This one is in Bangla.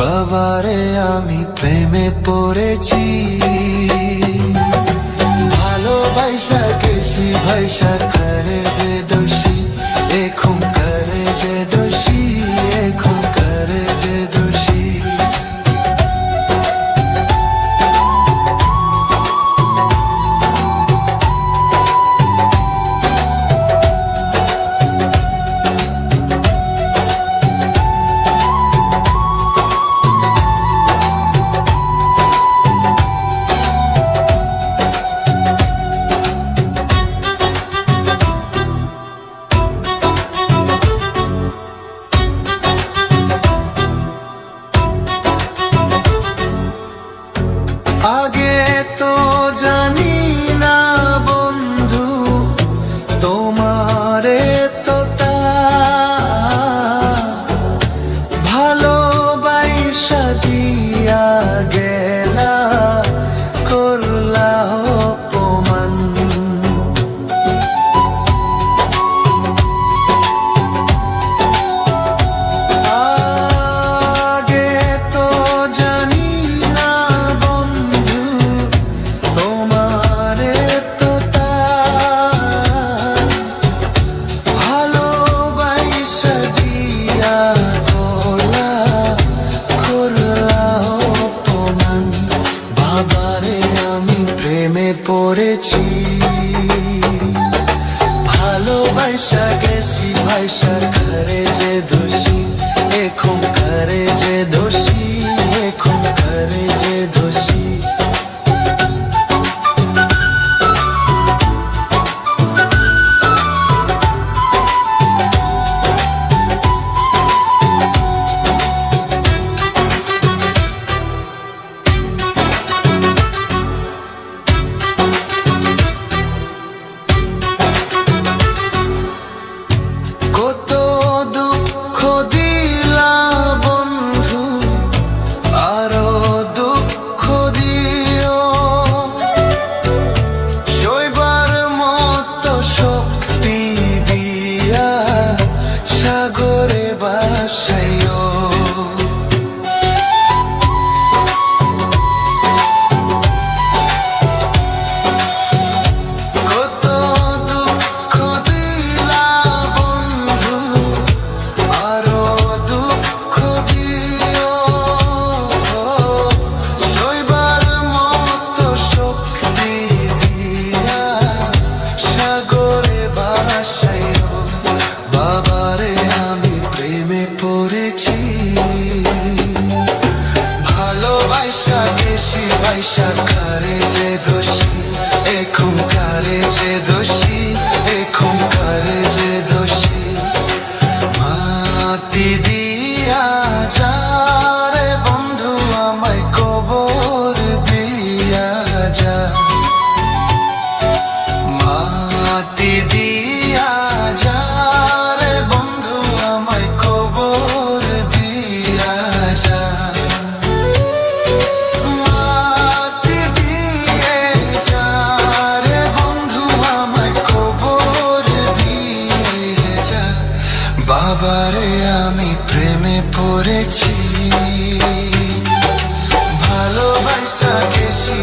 বাবারে আমি প্রেমে পড়েছি, ভালোবাসা গেছি ভাইসা করে যে দোষী, এখন করে যে দোষী, এখন করে যে দোষী। আগে তো জানি না বন্ধু তোমারে তো ভালোবাসা দিয়া গেলা, করলা অপমান। আগে তো জানি না বন্ধু তোমারে তো ভালোবাসা দিয়া গলা, করলা অপমান। বাবারে আমি প্রেমে পড়েছি, ভালোবাসা গেছি ভাইসা করে যে দোষী, এখন করে যে দোষী, এখন করে যে দোষী। কত দুঃখ দিলা বন্ধু, আরো দুঃখ দিও, সইবার মতো শক্তি দিয়া সাগরে ভাসাইও। কত দুঃখ দিলা বন্ধু, আরো দুঃখ দিও, সইবার মতো শক্তি দিয়া সাগরে ভাসাইও। বাবারে আমি প্রেমে পড়েছি, ভালোবাসা গেছি ভাইসা করে যে দোষী, এখন করে যে দোষী, এখন করে যে দোষী। মাটি দিয়া যা রে বন্ধু আমায় কবর দিয়া যা, মাটি দিয়া যা রে বন্ধু আমায় কবর দিয়া যা। মাটি দিয়ে যা রে বন্ধু আমায় কবর দিয়ে যা। বাবারে আমি প্রেমে পড়েছি, ভালোবাসা গেছি